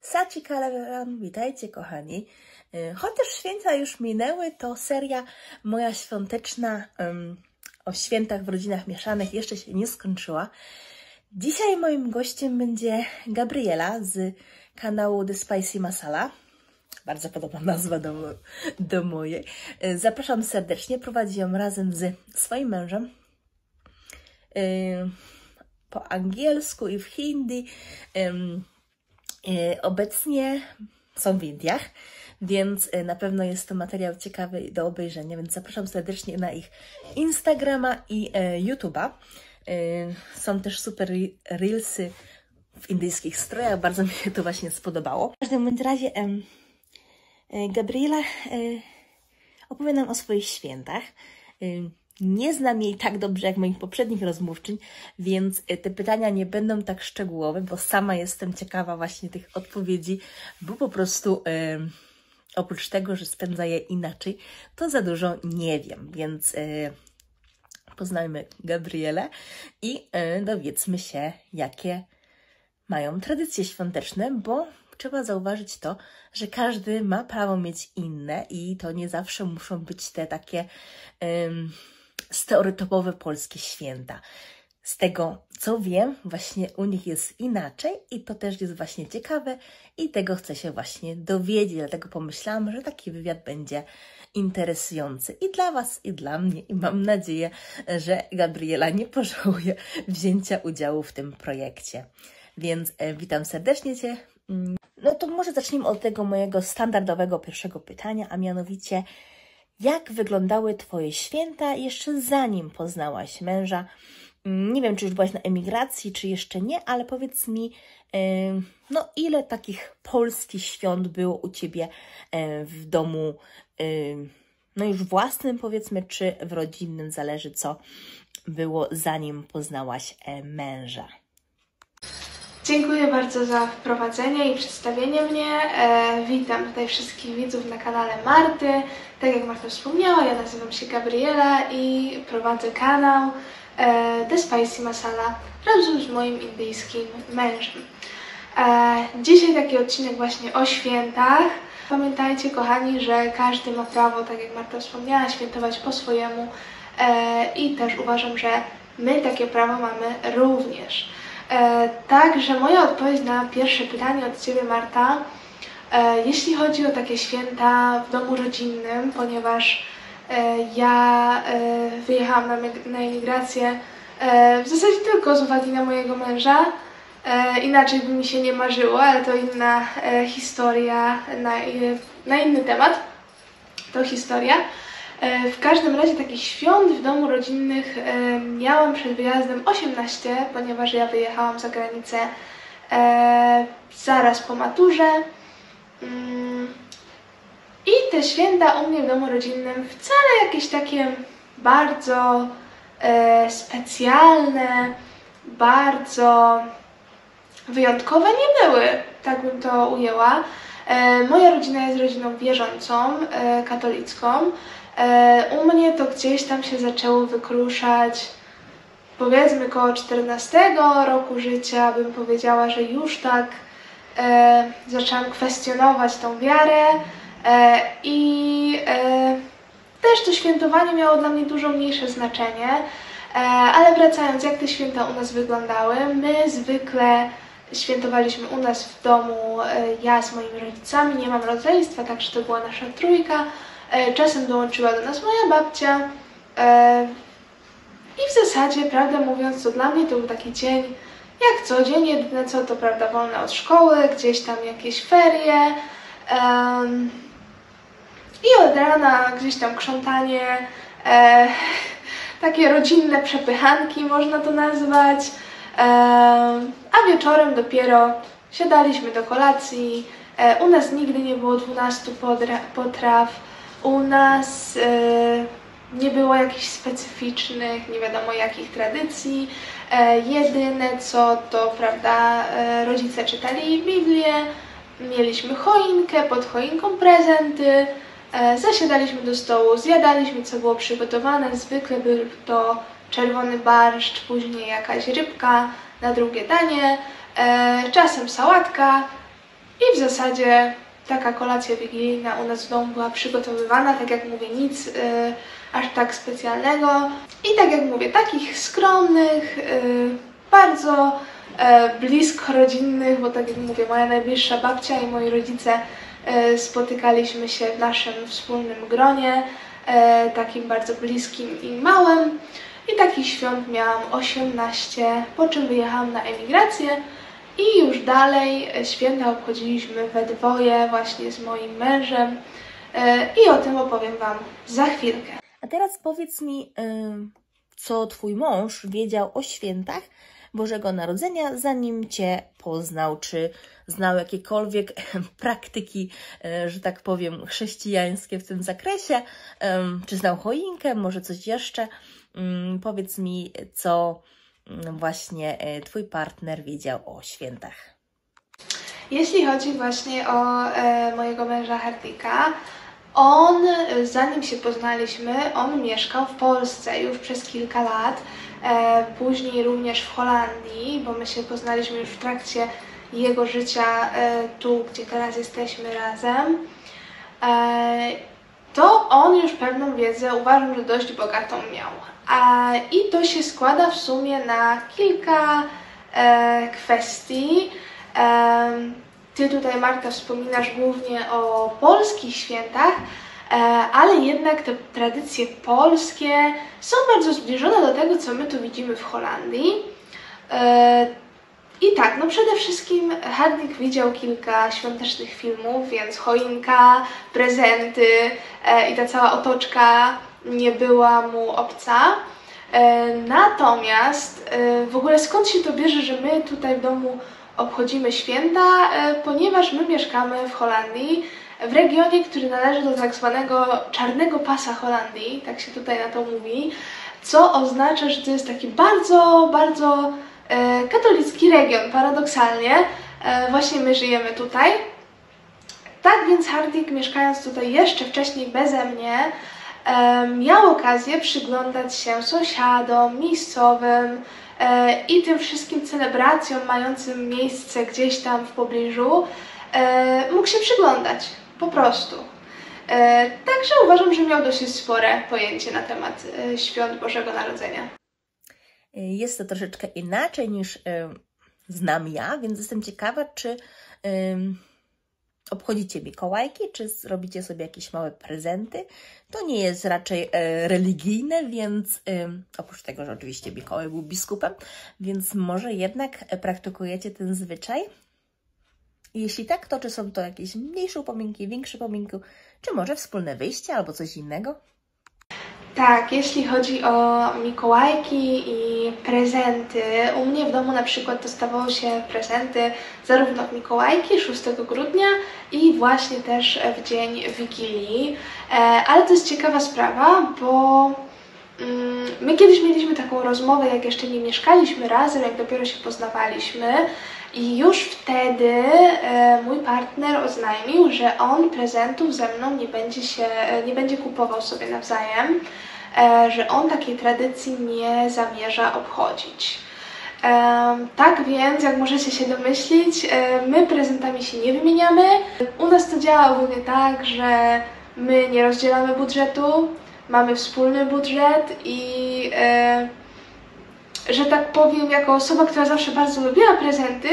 Saci Kalaweran, witajcie kochani. Chociaż święta już minęły, to seria moja świąteczna o świętach w rodzinach mieszanych jeszcze się nie skończyła. Dzisiaj moim gościem będzie Gabriela z kanału The Spicy Masala. Bardzo podobna nazwa do mojej. Zapraszam serdecznie, prowadzi ją razem z swoim mężem. Po angielsku i w hindi. Obecnie są w Indiach, więc na pewno jest to materiał ciekawy do obejrzenia, więc zapraszam serdecznie na ich Instagrama i YouTube'a. Są też super reelsy w indyjskich strojach, bardzo mi się to właśnie spodobało. W każdym bądź razie Gabriela opowie nam o swoich świętach. Nie znam jej tak dobrze jak moich poprzednich rozmówczyń, więc te pytania nie będą tak szczegółowe, bo sama jestem ciekawa właśnie tych odpowiedzi, bo po prostu oprócz tego, że spędza je inaczej, to za dużo nie wiem, więc poznajmy Gabrielę i dowiedzmy się, jakie mają tradycje świąteczne, bo trzeba zauważyć to, że każdy ma prawo mieć inne i to nie zawsze muszą być te takie stereotypowe polskie święta. Z tego, co wiem, właśnie u nich jest inaczej i to też jest właśnie ciekawe i tego chcę się właśnie dowiedzieć, dlatego pomyślałam, że taki wywiad będzie interesujący i dla Was, i dla mnie i mam nadzieję, że Gabriela nie pożałuje wzięcia udziału w tym projekcie. Więc witam serdecznie Cię. No to może zacznijmy od tego mojego standardowego pierwszego pytania, a mianowicie jak wyglądały Twoje święta jeszcze zanim poznałaś męża? Nie wiem, czy już byłaś na emigracji, czy jeszcze nie, ale powiedz mi, no ile takich polskich świąt było u Ciebie w domu, no już własnym powiedzmy, czy w rodzinnym, zależy co było zanim poznałaś męża. Dziękuję bardzo za wprowadzenie i przedstawienie mnie. Witam tutaj wszystkich widzów na kanale Marty. Tak jak Marta wspomniała, ja nazywam się Gabriela i prowadzę kanał The Spicy Masala razem z moim indyjskim mężem. Dzisiaj taki odcinek właśnie o świętach. Pamiętajcie kochani, że każdy ma prawo, tak jak Marta wspomniała, świętować po swojemu i też uważam, że my takie prawo mamy również. Także moja odpowiedź na pierwsze pytanie od Ciebie, Marta, jeśli chodzi o takie święta w domu rodzinnym, ponieważ ja wyjechałam na emigrację w zasadzie tylko z uwagi na mojego męża, inaczej by mi się nie marzyło, ale to inna historia, na inny temat, to historia. W każdym razie takich świąt w domu rodzinnych miałam przed wyjazdem 18, ponieważ ja wyjechałam za granicę zaraz po maturze. I te święta u mnie w domu rodzinnym wcale jakieś takie bardzo specjalne, bardzo wyjątkowe nie były, tak bym to ujęła. Moja rodzina jest rodziną wierzącą, katolicką. U mnie to gdzieś tam się zaczęło wykruszać, powiedzmy koło 14 roku życia, bym powiedziała, że już tak zaczęłam kwestionować tą wiarę i też to świętowanie miało dla mnie dużo mniejsze znaczenie, ale wracając, jak te święta u nas wyglądały, my zwykle świętowaliśmy u nas w domu, ja z moimi rodzicami, nie mam rodzeństwa, także to była nasza trójka. Czasem dołączyła do nas moja babcia i w zasadzie, prawdę mówiąc, to dla mnie to był taki dzień jak co dzień, jedyne co to prawda wolne od szkoły, gdzieś tam jakieś ferie i od rana gdzieś tam krzątanie, takie rodzinne przepychanki można to nazwać, a wieczorem dopiero siadaliśmy do kolacji. U nas nigdy nie było 12 potraw. U nas nie było jakichś specyficznych, nie wiadomo jakich tradycji. Jedyne co to, prawda, rodzice czytali Biblię, mieliśmy choinkę, pod choinką prezenty, zasiadaliśmy do stołu, zjadaliśmy co było przygotowane. Zwykle był to czerwony barszcz, później jakaś rybka na drugie danie, czasem sałatka. i w zasadzie taka kolacja wigilijna u nas w domu była przygotowywana, tak jak mówię, nic aż tak specjalnego i tak jak mówię, takich skromnych, bardzo blisko rodzinnych, bo tak jak mówię, moja najbliższa babcia i moi rodzice spotykaliśmy się w naszym wspólnym gronie, takim bardzo bliskim i małym. I takich świąt miałam 18, po czym wyjechałam na emigrację i już dalej święta obchodziliśmy we dwoje właśnie z moim mężem i o tym opowiem Wam za chwilkę. A teraz powiedz mi, co Twój mąż wiedział o świętach Bożego Narodzenia, zanim Cię poznał? Czy znał jakiekolwiek praktyki, że tak powiem, chrześcijańskie w tym zakresie? Czy znał choinkę, może coś jeszcze? Powiedz mi, co właśnie Twój partner wiedział o świętach. Jeśli chodzi właśnie o mojego męża Hardika, on, zanim się poznaliśmy, on mieszkał w Polsce już przez kilka lat, później również w Holandii, bo my się poznaliśmy już w trakcie jego życia tu, gdzie teraz jesteśmy razem. To on już pewną wiedzę, uważam, że dość bogatą miał. I to się składa w sumie na kilka kwestii. Ty tutaj, Marta, wspominasz głównie o polskich świętach, ale jednak te tradycje polskie są bardzo zbliżone do tego, co my tu widzimy w Holandii. I tak, no przede wszystkim Hardik widział kilka świątecznych filmów, więc choinka, prezenty i ta cała otoczka nie była mu obca. Natomiast w ogóle skąd się to bierze, że my tutaj w domu obchodzimy święta, ponieważ my mieszkamy w Holandii, w regionie, który należy do tak zwanego czarnego pasa Holandii, tak się tutaj na to mówi, co oznacza, że to jest taki bardzo, bardzo katolicki region, paradoksalnie. Właśnie my żyjemy tutaj. Tak więc Hardik, mieszkając tutaj jeszcze wcześniej beze mnie, miał okazję przyglądać się sąsiadom, miejscowym i tym wszystkim celebracjom mającym miejsce gdzieś tam w pobliżu. Mógł się przyglądać, po prostu. Także uważam, że miał dosyć spore pojęcie na temat świąt Bożego Narodzenia. Jest to troszeczkę inaczej niż znam ja, więc jestem ciekawa, czy obchodzicie Mikołajki, czy robicie sobie jakieś małe prezenty. To nie jest raczej religijne, więc oprócz tego, że oczywiście Mikołaj był biskupem, więc może jednak praktykujecie ten zwyczaj? Jeśli tak, to czy są to jakieś mniejsze upominki, większe upominki, czy może wspólne wyjście albo coś innego? Tak, jeśli chodzi o Mikołajki i prezenty, u mnie w domu na przykład dostawało się prezenty zarówno w Mikołajki 6 grudnia i właśnie też w dzień Wigilii. Ale to jest ciekawa sprawa, bo my kiedyś mieliśmy taką rozmowę, jak jeszcze nie mieszkaliśmy razem, jak dopiero się poznawaliśmy. I już wtedy mój partner oznajmił, że on prezentów ze mną nie będzie kupował sobie nawzajem, że on takiej tradycji nie zamierza obchodzić. Tak więc, jak możecie się domyślić, my prezentami się nie wymieniamy. U nas to działa ogólnie tak, że my nie rozdzielamy budżetu, mamy wspólny budżet i że tak powiem, jako osoba, która zawsze bardzo lubiła prezenty,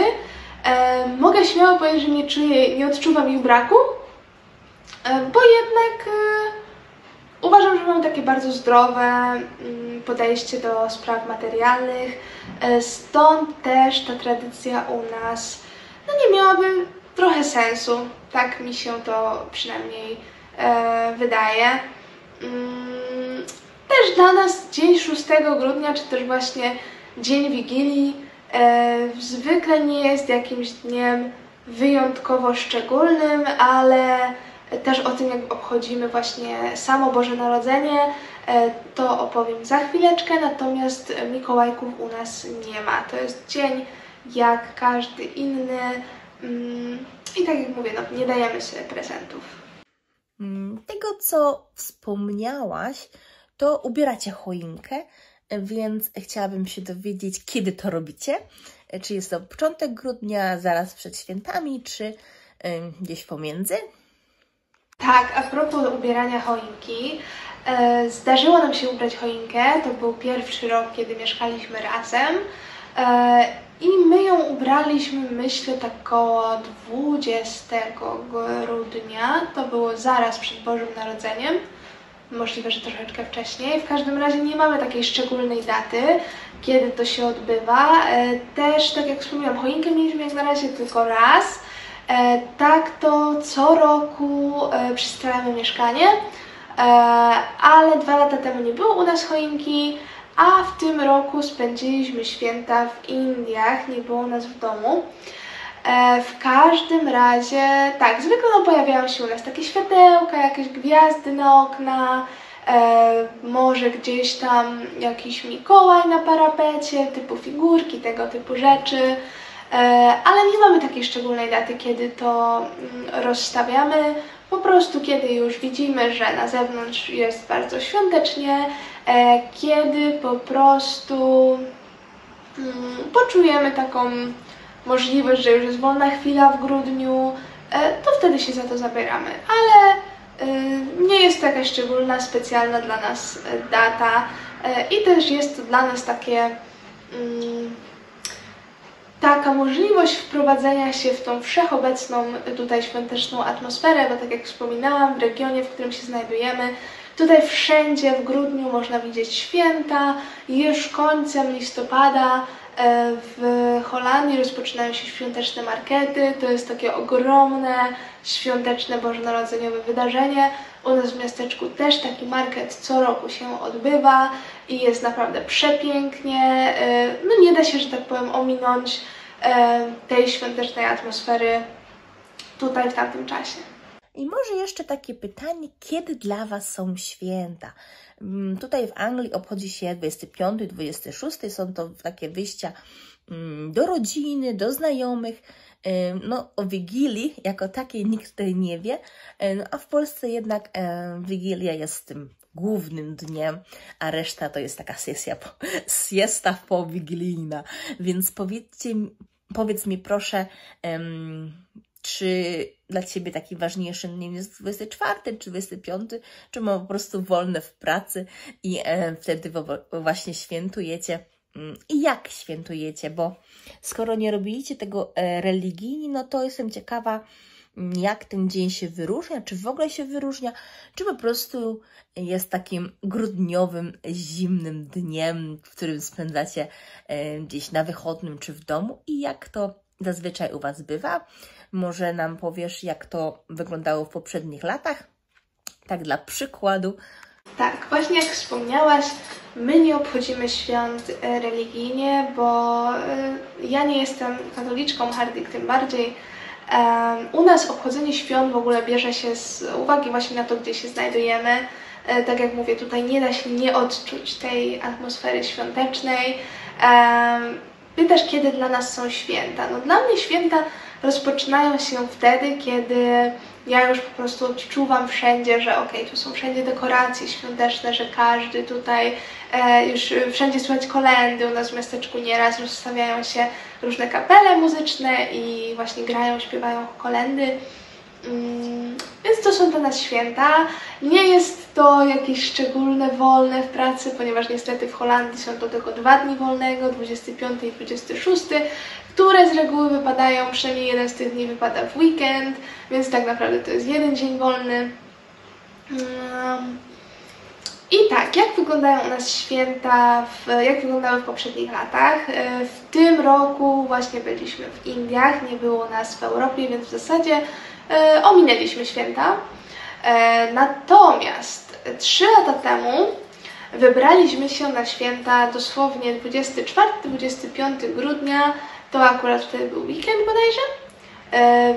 mogę śmiało powiedzieć, że nie odczuwam ich braku, bo jednak uważam, że mam takie bardzo zdrowe podejście do spraw materialnych, stąd też ta tradycja u nas nie miałaby trochę sensu, tak mi się to przynajmniej wydaje. Też dla nas dzień 6 grudnia, czy też właśnie dzień Wigilii zwykle nie jest jakimś dniem wyjątkowo szczególnym, ale też o tym, jak obchodzimy właśnie samo Boże Narodzenie, to opowiem za chwileczkę, natomiast Mikołajków u nas nie ma. To jest dzień jak każdy inny i tak jak mówię, nie dajemy sobie prezentów. Tego, co wspomniałaś, to ubieracie choinkę, więc chciałabym się dowiedzieć, kiedy to robicie. Czy jest to początek grudnia, zaraz przed świętami, czy gdzieś pomiędzy? Tak, a propos ubierania choinki, zdarzyło nam się ubrać choinkę, to był pierwszy rok, kiedy mieszkaliśmy razem i my ją ubraliśmy, myślę, tak koło 20 grudnia, to było zaraz przed Bożym Narodzeniem, możliwe, że troszeczkę wcześniej, w każdym razie nie mamy takiej szczególnej daty, kiedy to się odbywa. Też, tak jak wspomniałam, choinkę mieliśmy jak na razie tylko raz. Tak to co roku przystalamy mieszkanie, ale 2 lata temu nie było u nas choinki, a w tym roku spędziliśmy święta w Indiach, nie było u nas w domu. W każdym razie, tak, zwykle pojawiają się u nas takie światełka, jakieś gwiazdy na okna, może gdzieś tam jakiś Mikołaj na parapecie, typu figurki, tego typu rzeczy. Ale nie mamy takiej szczególnej daty, kiedy to rozstawiamy. Po prostu kiedy już widzimy, że na zewnątrz jest bardzo świątecznie, kiedy po prostu poczujemy taką możliwość, że już jest wolna chwila w grudniu, to wtedy się za to zabieramy. Ale nie jest to jakaś szczególna, specjalna dla nas data i też jest to dla nas taka możliwość wprowadzenia się w tą wszechobecną tutaj świąteczną atmosferę, bo tak jak wspominałam, w regionie, w którym się znajdujemy, tutaj wszędzie w grudniu można widzieć święta. Już końcem listopada w Holandii rozpoczynają się świąteczne markety. To jest takie ogromne, świąteczne, bożonarodzeniowe wydarzenie. U nas w miasteczku też taki market co roku się odbywa i jest naprawdę przepięknie. No nie da się, że tak powiem, ominąć tej świątecznej atmosfery tutaj w tamtym czasie. I może jeszcze takie pytanie, kiedy dla Was są święta? Tutaj w Anglii obchodzi się 25, 26, są to takie wyjścia do rodziny, do znajomych. No, o Wigilii jako takiej nikt tutaj nie wie, no, a w Polsce jednak Wigilia jest tym głównym dniem, a reszta to jest taka siesta powigilijna. Więc powiedz mi proszę, czy dla Ciebie taki ważniejszy dzień jest 24 czy 25, czy po prostu wolne w pracy i wtedy właśnie świętujecie? I jak świętujecie? Bo skoro nie robiliście tego religijnie, no to jestem ciekawa, jak ten dzień się wyróżnia, czy w ogóle się wyróżnia, czy po prostu jest takim grudniowym, zimnym dniem, w którym spędzacie gdzieś na wychodnym czy w domu i jak to zazwyczaj u Was bywa? Może nam powiesz, jak to wyglądało w poprzednich latach? Tak dla przykładu. Tak, właśnie jak wspomniałaś, my nie obchodzimy świąt religijnie, bo ja nie jestem katoliczką, Hardik tym bardziej. U nas obchodzenie świąt w ogóle bierze się z uwagi właśnie na to, gdzie się znajdujemy. Tak jak mówię, tutaj nie da się nie odczuć tej atmosfery świątecznej. Pytasz, kiedy dla nas są święta? No dla mnie święta rozpoczynają się wtedy, kiedy ja już po prostu odczuwam wszędzie, że okej, tu są wszędzie dekoracje świąteczne, że każdy tutaj, już wszędzie słychać kolędy, u nas w miasteczku nieraz rozstawiają się różne kapele muzyczne i właśnie grają, śpiewają kolędy. Więc to są dla nas święta. Nie jest to jakieś szczególne, wolne w pracy, ponieważ niestety w Holandii są to tylko 2 dni wolnego, 25 i 26, które z reguły wypadają, przynajmniej jeden z tych dni wypada w weekend, więc tak naprawdę to jest jeden dzień wolny. I tak, jak wyglądają u nas święta, jak wyglądały w poprzednich latach? W tym roku właśnie byliśmy w Indiach, nie było nas w Europie, więc w zasadzie ominęliśmy święta. Natomiast 3 lata temu wybraliśmy się na święta dosłownie 24-25 grudnia, to akurat wtedy był weekend bodajże.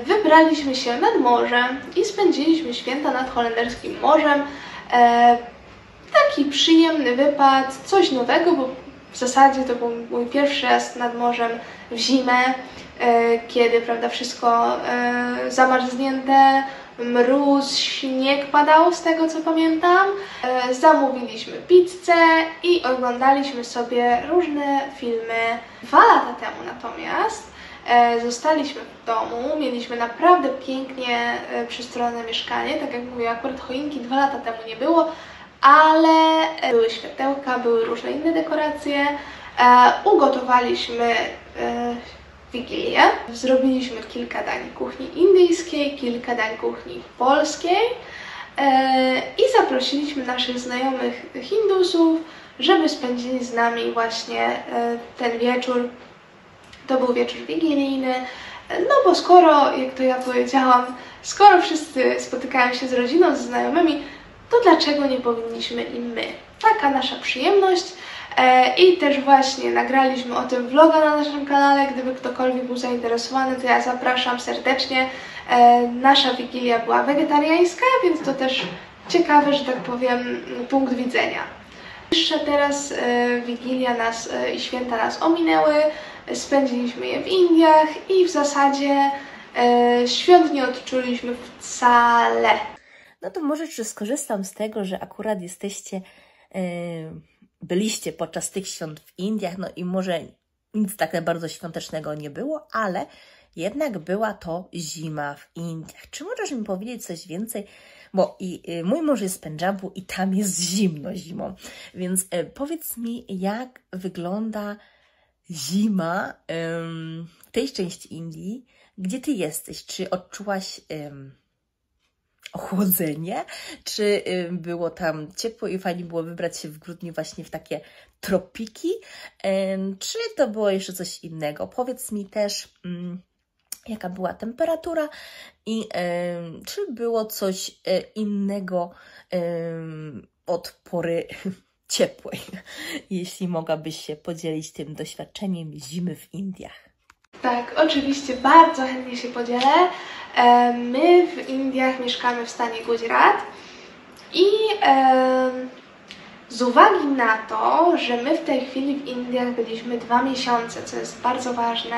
Wybraliśmy się nad morze i spędziliśmy święta nad holenderskim morzem. Taki przyjemny wypad, coś nowego, bo w zasadzie to był mój pierwszy raz nad morzem w zimę, kiedy, prawda, wszystko zamarznięte, mróz, śnieg padał, z tego co pamiętam. Zamówiliśmy pizzę i oglądaliśmy sobie różne filmy. 2 lata temu natomiast Zostaliśmy w domu, mieliśmy naprawdę pięknie przystrojone mieszkanie, tak jak mówię, akurat choinki 2 lata temu nie było, ale były światełka, były różne inne dekoracje. Ugotowaliśmy Wigilię. Zrobiliśmy kilka dań kuchni indyjskiej, kilka dań kuchni polskiej i zaprosiliśmy naszych znajomych Hindusów, żeby spędzili z nami właśnie ten wieczór. To był wieczór wigilijny, no bo skoro, jak to ja powiedziałam, skoro wszyscy spotykają się z rodziną, ze znajomymi, to dlaczego nie powinniśmy i my? Taka nasza przyjemność. I też właśnie nagraliśmy o tym vloga na naszym kanale, gdyby ktokolwiek był zainteresowany, to ja zapraszam serdecznie. Nasza Wigilia była wegetariańska, więc to też ciekawy, że tak powiem, punkt widzenia. Jeszcze teraz Wigilia i święta nas ominęły, spędziliśmy je w Indiach i w zasadzie świąt nie odczuliśmy wcale. No to może czy skorzystam z tego, że akurat byliście podczas tych świąt w Indiach, no i może nic tak bardzo świątecznego nie było, ale jednak była to zima w Indiach. Czy możesz mi powiedzieć coś więcej? Bo mój mąż jest z Pendżabu i tam jest zimno zimą, więc powiedz mi, jak wygląda zima w tej części Indii, gdzie Ty jesteś? Czy odczułaś ochłodzenie? Czy było tam ciepło i fajnie było wybrać się w grudniu właśnie w takie tropiki? Czy to było jeszcze coś innego? Powiedz mi też, jaka była temperatura i czy było coś innego od pory ciepłej, jeśli mogłabyś się podzielić tym doświadczeniem zimy w Indiach. Tak, oczywiście, bardzo chętnie się podzielę. My w Indiach mieszkamy w stanie Gujarat i z uwagi na to, że my w tej chwili w Indiach byliśmy 2 miesiące, co jest bardzo ważne,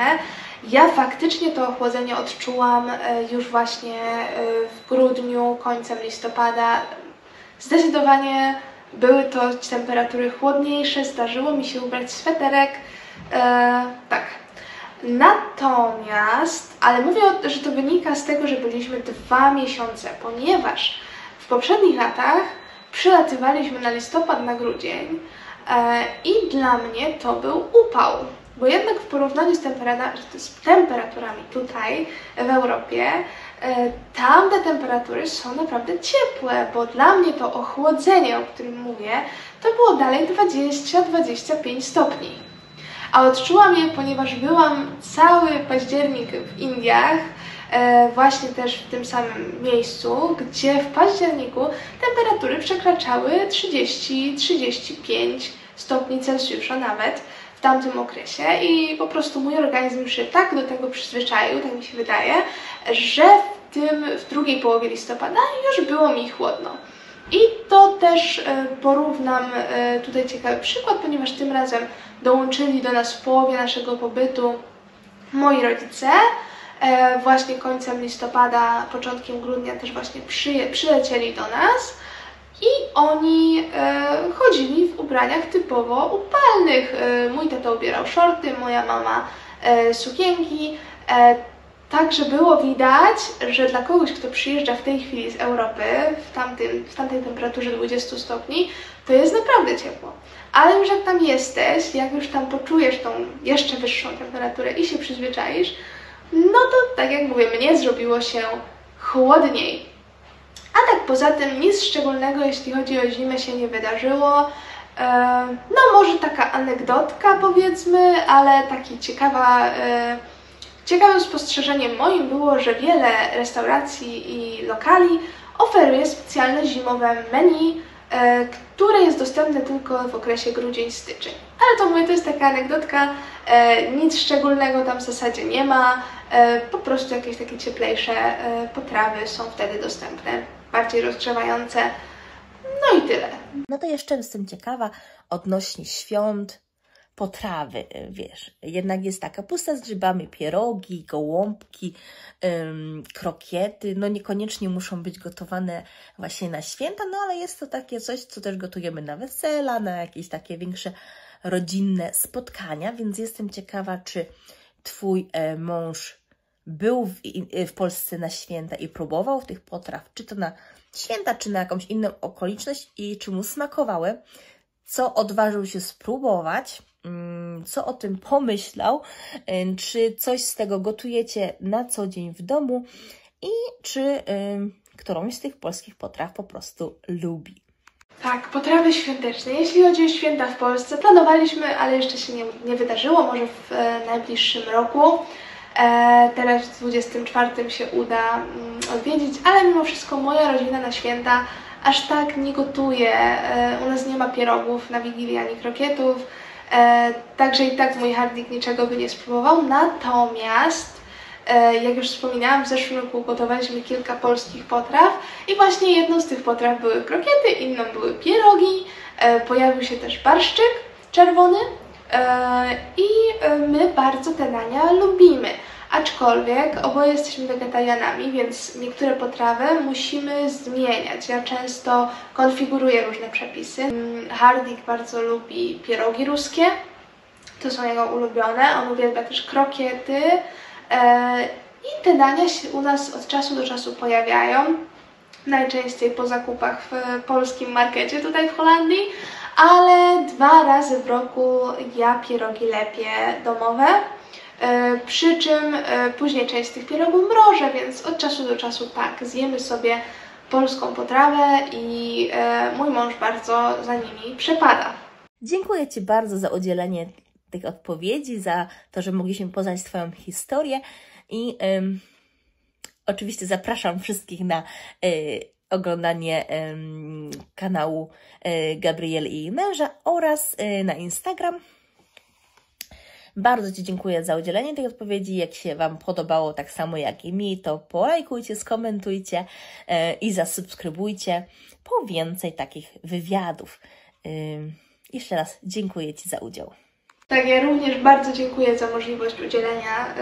ja faktycznie to ochłodzenie odczułam już właśnie w grudniu, końcem listopada. Zdecydowanie były to temperatury chłodniejsze, zdarzyło mi się ubrać sweterek, tak. Natomiast, ale mówię, że to wynika z tego, że byliśmy 2 miesiące, ponieważ w poprzednich latach przylatywaliśmy na listopad, na grudzień i dla mnie to był upał, bo jednak w porównaniu z temperaturami tutaj w Europie, tam te temperatury są naprawdę ciepłe, bo dla mnie to ochłodzenie, o którym mówię, to było dalej 20-25 stopni. A odczułam je, ponieważ byłam cały październik w Indiach, właśnie też w tym samym miejscu, gdzie w październiku temperatury przekraczały 30-35 stopni Celsjusza nawet w tamtym okresie i po prostu mój organizm już się tak do tego przyzwyczaił, tak mi się wydaje, że w drugiej połowie listopada już było mi chłodno. I to też porównam, tutaj ciekawy przykład, ponieważ tym razem dołączyli do nas w połowie naszego pobytu moi rodzice. Właśnie końcem listopada, początkiem grudnia też właśnie przylecieli do nas i oni chodzili w ubraniach typowo upalnych. Mój tata ubierał shorty, moja mama sukienki. Także było widać, że dla kogoś, kto przyjeżdża w tej chwili z Europy, w tamtej temperaturze 20 stopni, to jest naprawdę ciepło. Ale już jak tam jesteś, jak już tam poczujesz tą jeszcze wyższą temperaturę i się przyzwyczaisz, no to tak jak mówię, mnie zrobiło się chłodniej. A tak poza tym nic szczególnego, jeśli chodzi o zimę, się nie wydarzyło. No może taka anegdotka powiedzmy, ale takie ciekawym spostrzeżeniem moim było, że wiele restauracji i lokali oferuje specjalne zimowe menu, które jest dostępne tylko w okresie grudzień-styczeń. Ale to mówię, to jest taka anegdotka, nic szczególnego tam w zasadzie nie ma, po prostu jakieś takie cieplejsze potrawy są wtedy dostępne, bardziej rozgrzewające, no i tyle. No to jeszcze jestem ciekawa odnośnie świąt, potrawy, wiesz, jednak jest taka kapusta z grzybami, pierogi, gołąbki, krokiety, no niekoniecznie muszą być gotowane właśnie na święta, no ale jest to takie coś, co też gotujemy na wesela, na jakieś takie większe rodzinne spotkania, więc jestem ciekawa, czy Twój mąż był w Polsce na święta i próbował tych potraw, czy to na święta, czy na jakąś inną okoliczność i czy mu smakowały, co odważył się spróbować, co o tym pomyślał, czy coś z tego gotujecie na co dzień w domu i czy którąś z tych polskich potraw po prostu lubi. Tak, potrawy świąteczne. Jeśli chodzi o święta w Polsce, planowaliśmy, ale jeszcze się nie wydarzyło, może w najbliższym roku. Teraz w 24 się uda odwiedzić, ale mimo wszystko moja rodzina na święta aż tak nie gotuje. U nas nie ma pierogów na Wigilię ani krokietów, także i tak mój Hardik niczego by nie spróbował. Natomiast, jak już wspominałam, w zeszłym roku gotowaliśmy kilka polskich potraw i właśnie jedną z tych potraw były krokiety, inną były pierogi, pojawił się też barszczyk czerwony i my bardzo te dania lubimy. Aczkolwiek oboje jesteśmy wegetarianami, więc niektóre potrawy musimy zmieniać. Ja często konfiguruję różne przepisy. Hardik bardzo lubi pierogi ruskie, to są jego ulubione. On uwielbia też krokiety i te dania się u nas od czasu do czasu pojawiają. Najczęściej po zakupach w polskim markecie tutaj w Holandii, ale 2 razy w roku ja pierogi lepię domowe. Przy czym później część z tych pierogów mrożę, więc od czasu do czasu tak, zjemy sobie polską potrawę i mój mąż bardzo za nimi przepada. Dziękuję Ci bardzo za udzielenie tych odpowiedzi, za to, że mogliśmy poznać Twoją historię i oczywiście zapraszam wszystkich na oglądanie kanału Gabrieli i jej męża oraz na Instagram. Bardzo Ci dziękuję za udzielenie tej odpowiedzi. Jak się Wam podobało, tak samo jak i mi, to polajkujcie, skomentujcie i zasubskrybujcie po więcej takich wywiadów. Jeszcze raz dziękuję Ci za udział. Tak, ja również bardzo dziękuję za możliwość udzielenia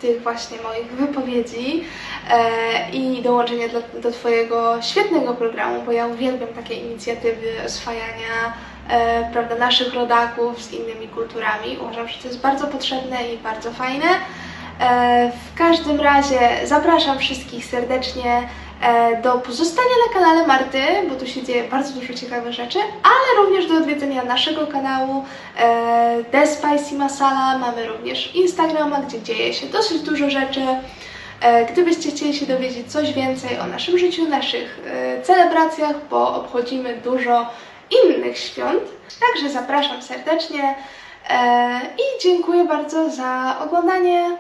tych właśnie moich wypowiedzi i dołączenia do Twojego świetnego programu, bo ja uwielbiam takie inicjatywy oswajania prawda, naszych rodaków z innymi kulturami. Uważam, że to jest bardzo potrzebne i bardzo fajne. W każdym razie zapraszam wszystkich serdecznie do pozostania na kanale Marty, bo tu się dzieje bardzo dużo ciekawych rzeczy, ale również do odwiedzenia naszego kanału The Spicy Masala. Mamy również Instagrama, gdzie dzieje się dosyć dużo rzeczy. Gdybyście chcieli się dowiedzieć coś więcej o naszym życiu, naszych celebracjach, bo obchodzimy dużo innych świąt, także zapraszam serdecznie i dziękuję bardzo za oglądanie.